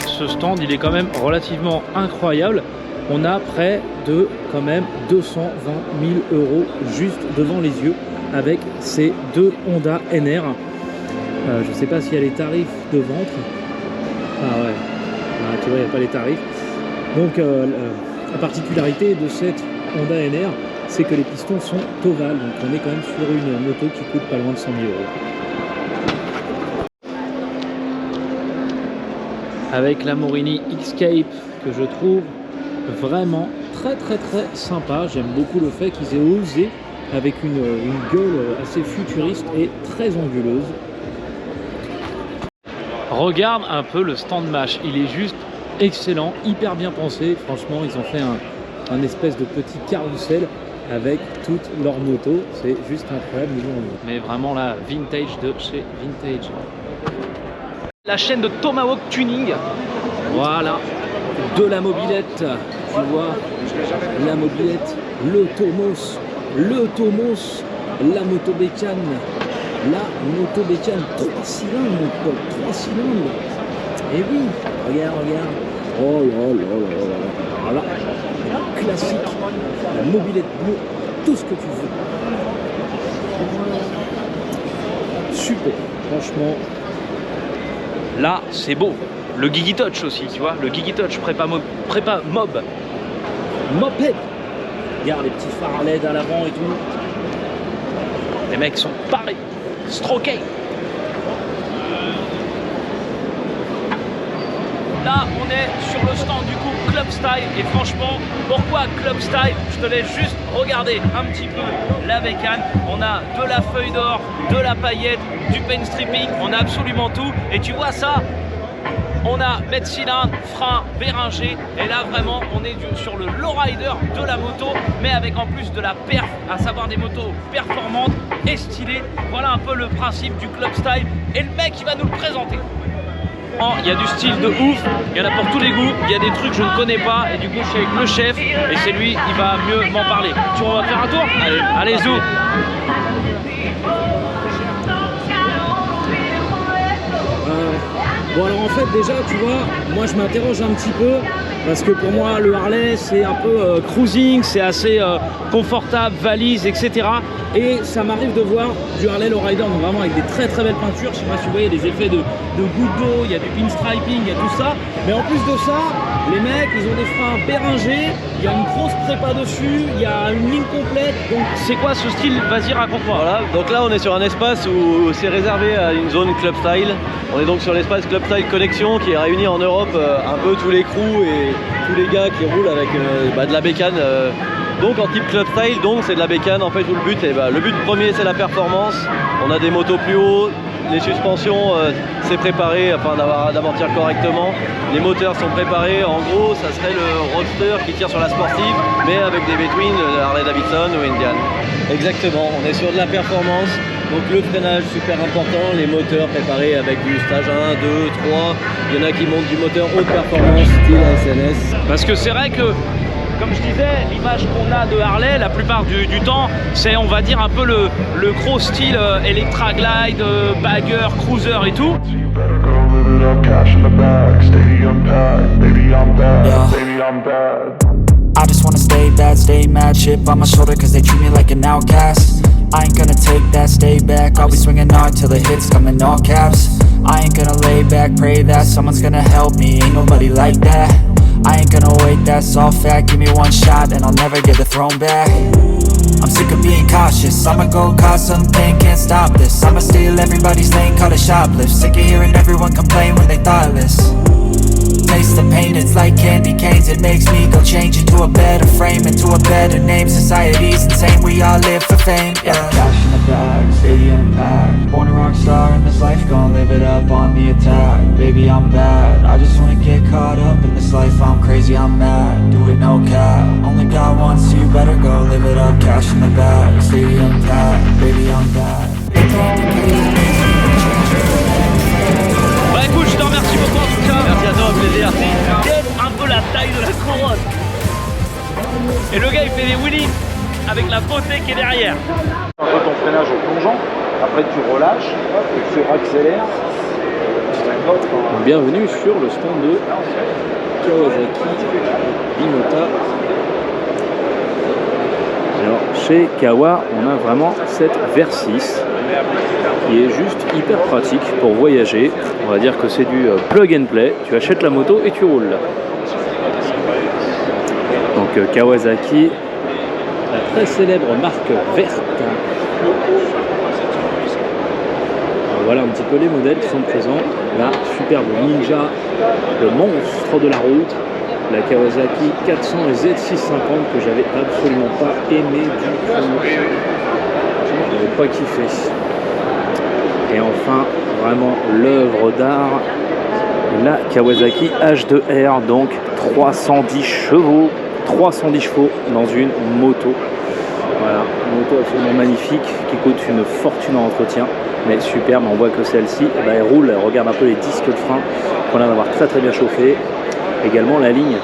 ce stand il est quand même relativement incroyable. On a près de quand même 220 000 € juste devant les yeux avec ces deux Honda NR. Je sais pas s'il y a les tarifs de vente. Ah ouais, ah, tu vois, il n'y a pas les tarifs. Donc la particularité de cette Honda NR, c'est que les pistons sont ovales. Donc on est quand même sur une moto qui coûte pas loin de 100 000 €. Avec la Morini X-Cape que je trouve vraiment très sympa. J'aime beaucoup le fait qu'ils aient osé avec une gueule assez futuriste et très anguleuse. Regarde un peu le stand Mash, il est juste excellent, hyper bien pensé. Franchement, ils ont fait un espèce de petit carrousel avec toutes leurs motos. C'est juste incroyable. Mais vraiment là, vintage de chez Vintage. La chaîne de Tomahawk Tuning. Voilà, de la mobilette. Tu vois, la mobilette, le Tomos, la moto bécane. La moto bécane 3 cylindres, mon pote, 3 cylindres. Et oui, regarde. Oh là. Voilà. Classique. La mobilette bleue, tout ce que tu veux. Super. Franchement. Là, c'est beau. Le Gigi Touch aussi, tu vois. Le Gigi Touch prépa mob. Moped. Regarde les petits phares à LED à l'avant et tout. Les mecs sont parés. Stroké. Là on est sur le stand du coup Club Style et franchement pourquoi Club Style? Je te laisse juste regarder un petit peu la bécane. On a de la feuille d'or, de la paillette, du paint stripping, on a absolument tout et tu vois ça, on a mètre cylindre, frein, Béringer et là vraiment on est sur le lowrider de la moto mais avec en plus de la perf, à savoir des motos performantes et stylées. Voilà un peu le principe du Club Style et le mec il va nous le présenter. Il y a du style de ouf, il y en a pour tous les goûts, il y a des trucs que je ne connais pas et du coup je suis avec le chef et c'est lui qui va mieux m'en parler. Tu vas faire un tour? Allez zou. Bon alors en fait déjà tu vois, moi je m'interroge un petit peu parce que pour moi le Harley c'est un peu cruising, c'est assez confortable, valise etc. Et ça m'arrive de voir du Harley Lowrider donc vraiment avec des très belles peintures. Je sais pas si vous voyez des effets de gouttes d'eau, il y a du pinstriping, il y a tout ça. Mais en plus de ça, les mecs ils ont des freins Béringer, il y a une grosse prépa dessus, il y a une ligne complète. Donc c'est quoi ce style? Vas-y raconte-moi. Voilà, donc là on est sur un espace où c'est réservé à une zone Club Style. On est donc sur l'espace Club Style Connexion qui réunit en Europe un peu tous les crews et tous les gars qui roulent avec de la bécane. Donc en type Club Style, donc c'est de la bécane en fait où le but premier c'est la performance. On a des motos plus haut, les suspensions c'est préparé afin d'amortir correctement. Les moteurs sont préparés, en gros ça serait le roadster qui tire sur la sportive mais avec des between Harley Davidson ou Indian. Exactement, on est sur de la performance. Donc le freinage super important, les moteurs préparés avec du stage 1, 2, 3. Il y en a qui montent du moteur haute performance, style SNS. Parce que c'est vrai que, comme je disais, l'image qu'on a de Harley, la plupart du temps, c'est on va dire un peu le gros style Electra Glide, Bagger, Cruiser et tout. I just wanna stay bad, stay mad, chip on my shoulder cause they treat me like an outcast. I ain't gonna take that, stay back, I'll be swinging hard till the hits come in all caps. I ain't gonna lay back, pray that someone's gonna help me, ain't nobody like that. I ain't gonna wait, that's all fact, give me one shot and I'll never get the throne back. I'm sick of being cautious, I'ma go cause something, can't stop this. I'ma steal everybody's lane, call it shoplift. Sick of hearing everyone complain when they thoughtless. Taste the pain, it's like candy canes. It makes me go change into a better frame, into a better name. Society's insane, we all live for fame, yeah. Cash in the bag, stadium packed. Born a rock star in this life, gonna live it up on the attack. Baby, I'm bad, I just wanna get caught up in this life. I'm crazy, I'm mad, do it no cap. Only God wants you, better go live it up. Cash in the bag, stadium packed. Baby, I'm bad. Bah écoute, je te remercie beaucoup en tout cas. Merci à toi, plaisir. Regarde un peu la taille de la couronne. Et le gars il fait des wheelies avec la beauté qui est derrière. Un peu ton freinage en plongeant, après tu relâches, tu accélères, Bienvenue sur le stand de Kawasaki Minota. Alors chez Kawa, on a vraiment cette Versys qui est juste hyper pratique pour voyager. On va dire que c'est du plug and play. Tu achètes la moto et tu roules. Donc Kawasaki, la très célèbre marque verte. Alors, voilà un petit peu les modèles qui sont présents. La superbe Ninja, le monstre de la route. La Kawasaki 400 et Z650 que j'avais absolument pas aimé du tout. Je n'avais pas kiffé. Et enfin, vraiment l'œuvre d'art, la Kawasaki H2R, donc 310 chevaux dans une moto. Voilà, une moto absolument magnifique qui coûte une fortune en entretien, mais superbe. On voit que celle-ci, elle roule, elle regarde un peu les disques de frein qu'on a l'air d'avoir très très bien chauffé. Également la ligne.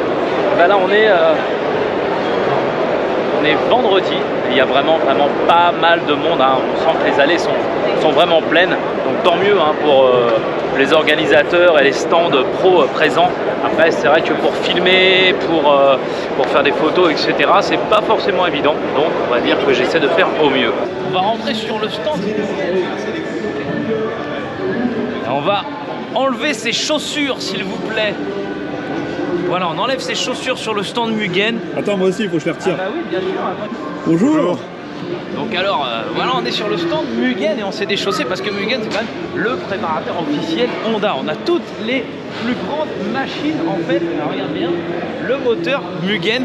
Là on est vendredi, il y a vraiment pas mal de monde, hein. On sent que les allées sont vraiment pleines, donc tant mieux hein, pour les organisateurs et les stands pro présents. Après c'est vrai que pour filmer, pour faire des photos, etc., c'est pas forcément évident, donc on va dire que j'essaie de faire au mieux. On va rentrer sur le stand et on va enlever ses chaussures s'il vous plaît. Voilà, on enlève ses chaussures sur le stand Mugen. Attends, moi aussi, il faut que je les retire. Ah bah oui, bien sûr. Bonjour. Donc alors, voilà, on est sur le stand Mugen et on s'est déchaussé parce que Mugen, c'est quand même le préparateur officiel Honda. On a toutes les plus grandes machines, en fait. Alors, regarde bien, le moteur Mugen.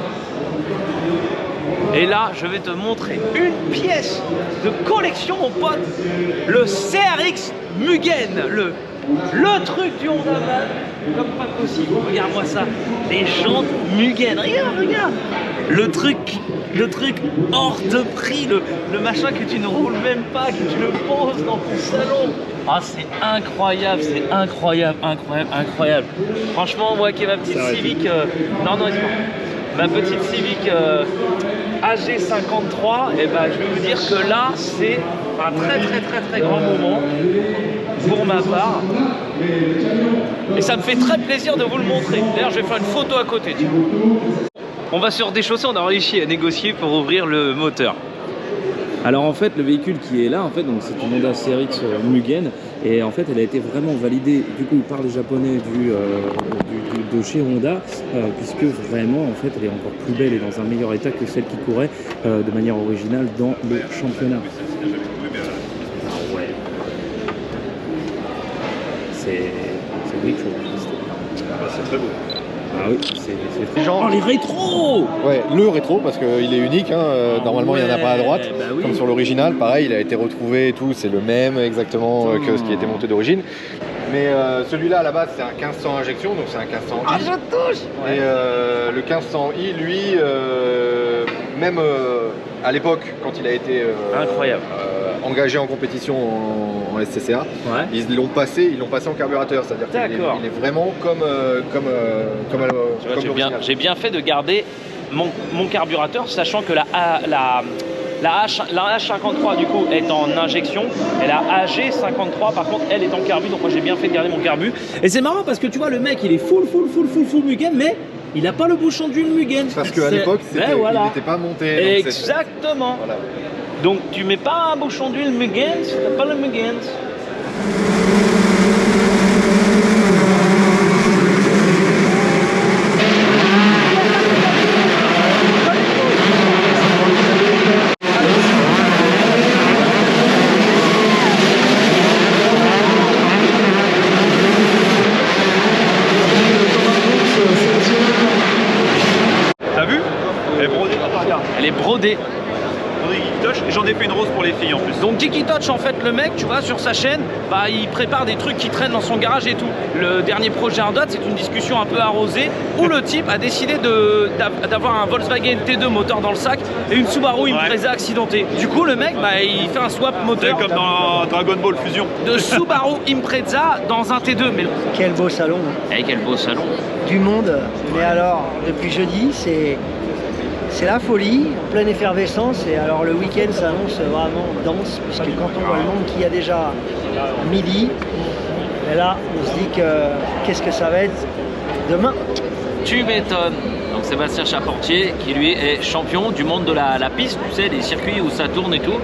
Et là, je vais te montrer une pièce de collection, mon pote. Le CRX Mugen, le truc du Honda Van, comme pas possible. Regarde-moi ça, les jantes Mugen, regarde. Le truc hors de prix, le machin que tu ne roules même pas, que tu le poses dans ton salon. Ah, c'est incroyable, incroyable. Franchement, moi qui ai ma petite Civic, ma petite Civic AG53, et ben, je vais vous dire que là, c'est un très grand moment pour ma part. Et ça me fait très plaisir de vous le montrer. D'ailleurs, je vais faire une photo à côté. Tiens. On va se redéchausser, on a réussi à négocier pour ouvrir le moteur. Alors en fait le véhicule qui est là, en fait, donc c'est une Honda CRX Mugen et en fait elle a été vraiment validée du coup par les japonais de chez Honda puisque vraiment en fait elle est encore plus belle et dans un meilleur état que celle qui courait de manière originale dans le championnat. Ah ouais. C'est quelque chose. C'est très beau. Ah oui, c'est genre les rétros. Ouais, le rétro parce qu'il est unique, hein. Normalement il n'y en a pas à droite, oui. Comme sur l'original, pareil, il a été retrouvé et tout, c'est le même exactement que ce qui était monté d'origine. Mais celui-là à la base c'est un 1500 injection, donc c'est un 1500i. Ah, je touche. Et le 1500i, lui, même à l'époque quand il a été incroyable. Engagé en compétition en SCCA, ils l'ont passé en carburateur, c'est-à-dire qu'il est vraiment comme l'original. J'ai bien fait de garder mon carburateur, sachant que la H53 du coup est en injection et la AG53 par contre elle est en carbu, donc moi j'ai bien fait de garder mon carbu. Et c'est marrant parce que tu vois le mec il est full Mugen, mais il n'a pas le bouchon d'huile Mugen. Parce qu'à l'époque il n'était pas monté. Exactement. Voilà. Donc tu mets pas un bouchon d'huile Mugen si t'as pas le Mugen. T'as vu? Elle est brodée, regarde. Elle est brodée. Et j'en ai fait une rose pour les filles en plus. Donc Geeky Touch, en fait, le mec, tu vois, sur sa chaîne, bah, il prépare des trucs qui traînent dans son garage et tout. Le dernier projet en date, c'est une discussion un peu arrosée où le type a décidé d'avoir un Volkswagen T2 moteur dans le sac et une Subaru Impreza accidentée. Du coup, le mec, bah, il fait un swap moteur. C'est comme dans Dragon Ball Fusion. De Subaru Impreza dans un T2. Mais... Quel beau salon. Eh, quel beau salon. Du monde. Mais alors, depuis jeudi, c'est la folie, en pleine effervescence, et alors le week-end s'annonce vraiment dense, puisque quand on voit le nombre qu'il y a déjà à midi, Et là, on se dit que qu'est-ce que ça va être demain? Tu m'étonnes. Donc Sébastien Charpentier qui lui est champion du monde de la piste, tu sais, des circuits où ça tourne et tout.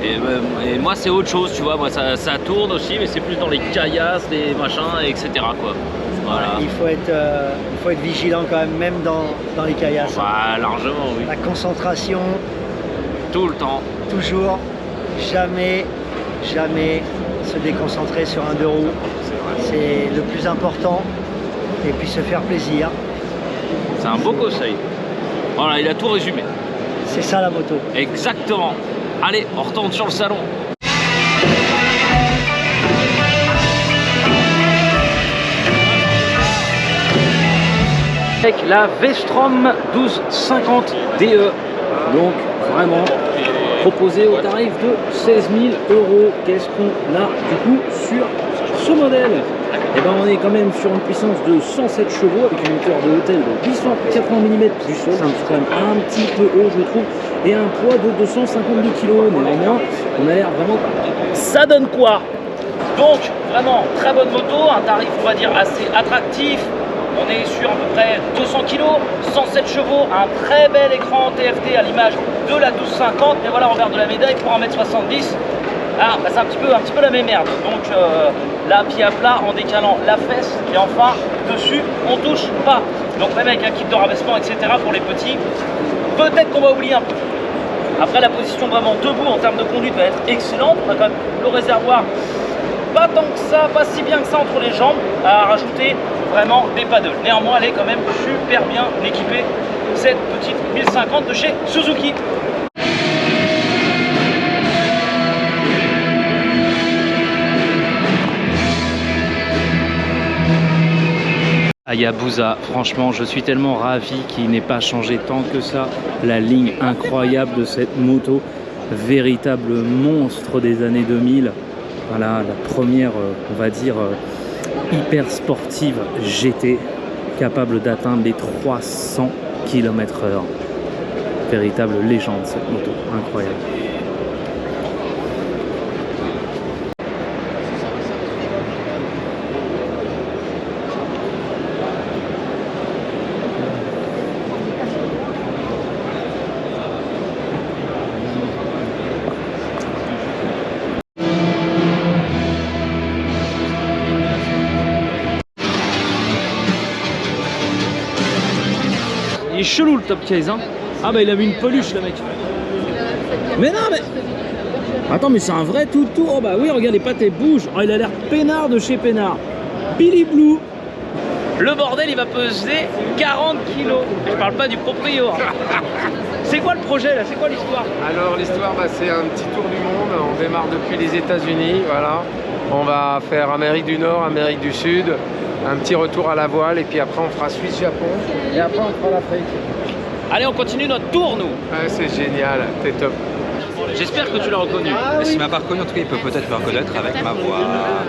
Et moi c'est autre chose, tu vois, moi ça tourne aussi, mais c'est plus dans les caillasses, les machins, etc. quoi. Voilà. Il faut être vigilant quand même dans les caillasses. Bah, largement, oui. La concentration, Tout le temps. toujours, jamais se déconcentrer sur un deux roues. C'est le plus important. Et puis se faire plaisir. C'est un beau conseil. Voilà, il a tout résumé. C'est ça la moto. Exactement. Allez, on retourne sur le salon. Avec la V-Strom 1250 DE. Donc vraiment proposé au tarif de 16 000 €. Qu'est-ce qu'on a du coup sur ce modèle? Et ben on est quand même sur une puissance de 107 chevaux avec une hauteur de hôtel de 880 mm du sol, c'est quand même un petit peu haut je trouve, et un poids de 252 kg. Néanmoins, on a l'air vraiment... Ça donne quoi? Donc, vraiment, très bonne moto, un tarif, on va dire, assez attractif. On est sur à peu près 200 kg, 107 chevaux, un très bel écran TFT à l'image de la 1250. Mais voilà, revers de la médaille pour 1m70. Ah, bah c'est un petit peu la même merde. Donc là, pied à plat, en décalant la fesse, et enfin, dessus, on touche pas. Donc même avec un kit de rabaissement, etc. pour les petits, peut-être qu'on va oublier un peu. Après, la position vraiment debout en termes de conduite va être excellente. On a quand même le réservoir, pas tant que ça, pas si bien que ça entre les jambes, à rajouter vraiment des paddles. Néanmoins, elle est quand même super bien équipée, cette petite 1050 de chez Suzuki. Hayabusa, franchement je suis tellement ravi qu'il n'ait pas changé tant que ça. La ligne incroyable de cette moto, véritable monstre des années 2000. Voilà, la première, on va dire, hyper sportive GT, capable d'atteindre les 300 km/h. Véritable légende cette moto, incroyable. Il est chelou le top case, hein. Ah bah il a mis une peluche le mec. Mais non mais... Attends mais c'est un vrai toutou. Oh bah oui regarde les pattes elles bougent. Oh il a l'air peinard de chez peinard. Billy Blue. Le bordel il va peser 40 kilos. Je parle pas du proprio. C'est quoi le projet là? C'est quoi l'histoire? Alors l'histoire c'est un petit tour du monde. On démarre depuis les États-Unis, voilà. On va faire Amérique du Nord, Amérique du Sud, un petit retour à la voile et puis après on fera Suisse-Japon et après on fera l'Afrique. Allez, on continue notre tour, nous. Ouais, c'est génial, t'es top. J'espère que tu l'as reconnu. S'il m'a pas reconnu, en tout cas, il peut peut-être me reconnaître avec ma voix.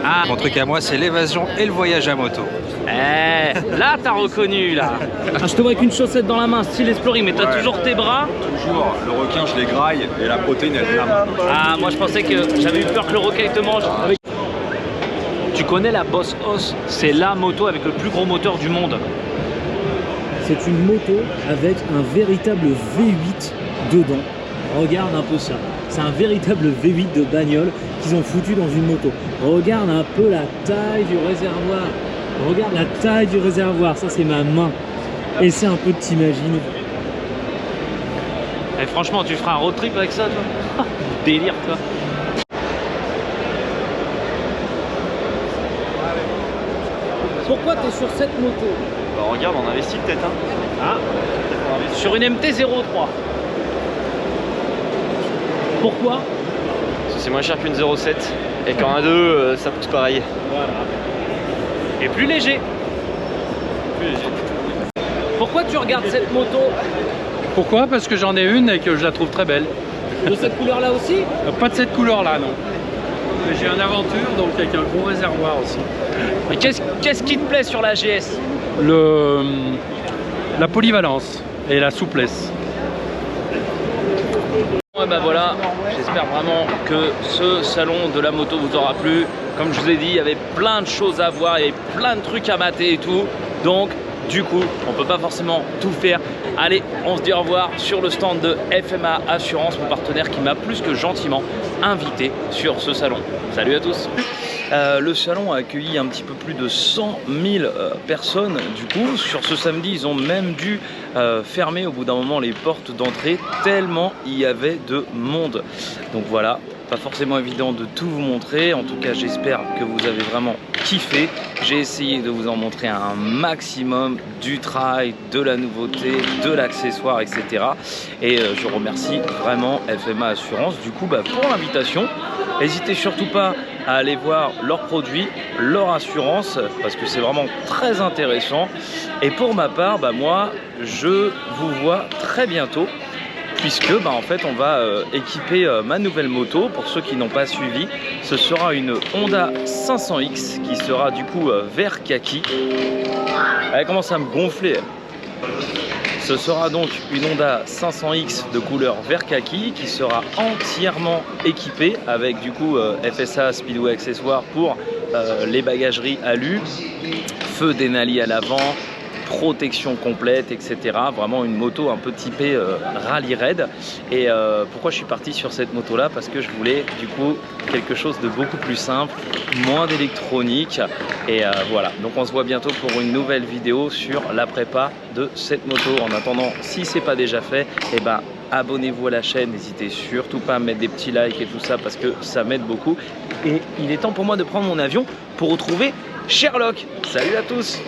Ah. Mon truc à moi, c'est l'évasion et le voyage à moto. Eh, là, t'as reconnu, là. Ah, je te vois avec une chaussette dans la main, style exploring, mais t'as toujours tes bras. Toujours, le requin, je les graille et la protéine, elle flamme. Ah, moi, je pensais que j'avais eu peur que le requin te mange. Tu connais la Boss Hoss? C'est la moto avec le plus gros moteur du monde. C'est une moto avec un véritable V8 dedans. Regarde un peu ça. C'est un véritable V8 de bagnole qu'ils ont foutu dans une moto. Regarde un peu la taille du réservoir. Regarde la taille du réservoir. Ça, c'est ma main. Essaie un peu de t'imaginer. Et franchement, tu feras un road trip avec ça, toi? Délire, toi. Pourquoi tu es sur cette moto? Bah regarde, on investit peut-être. Hein. Ah. Sur une MT-03. Pourquoi? Parce que c'est moins cher qu'une 07. Et qu'en 1.2, ça pousse pareil. Voilà. Et plus léger. Plus léger. Pourquoi tu regardes cette moto? Pourquoi? Parce que j'en ai une et que je la trouve très belle. De cette couleur-là aussi? Pas de cette couleur-là, non. Mais j'ai une aventure, donc avec un gros réservoir aussi. Mais qu'est-ce qui te plaît sur la GS? La polyvalence et la souplesse. Ouais bah voilà, j'espère vraiment que ce salon de la moto vous aura plu. Comme je vous ai dit, il y avait plein de choses à voir, il y avait plein de trucs à mater et tout. Donc du coup, on ne peut pas forcément tout faire. Allez, on se dit au revoir sur le stand de FMA Assurance, mon partenaire qui m'a plus que gentiment invité sur ce salon. Salut à tous. Le salon a accueilli un petit peu plus de 100 000 personnes. Du coup, sur ce samedi, ils ont même dû fermer au bout d'un moment les portes d'entrée tellement il y avait de monde. Donc voilà, pas forcément évident de tout vous montrer. En tout cas, j'espère que vous avez vraiment kiffé. J'ai essayé de vous en montrer un maximum du trail, de la nouveauté, de l'accessoire, etc. Et je remercie vraiment FMA Assurance du coup pour l'invitation. N'hésitez surtout pas à aller voir leurs produits, leur assurance, parce que c'est vraiment très intéressant. Et pour ma part, moi, je vous vois très bientôt, puisque en fait on va équiper ma nouvelle moto. Pour ceux qui n'ont pas suivi, ce sera une Honda 500X qui sera du coup vert kaki. Elle commence à me gonfler. Ce sera donc une Honda 500X de couleur vert kaki qui sera entièrement équipée avec du coup FSA Speedway accessoires pour les bagageries alu, feu Denali à l'avant, protection complète, etc. Vraiment une moto un peu typée rallye raid. Et pourquoi je suis parti sur cette moto là? Parce que je voulais du coup quelque chose de beaucoup plus simple, moins d'électronique. Et voilà, donc on se voit bientôt pour une nouvelle vidéo sur la prépa de cette moto. En attendant, si c'est pas déjà fait, abonnez-vous à la chaîne, n'hésitez surtout pas à mettre des petits likes et tout ça parce que ça m'aide beaucoup. Et il est temps pour moi de prendre mon avion pour retrouver Sherlock. Salut à tous!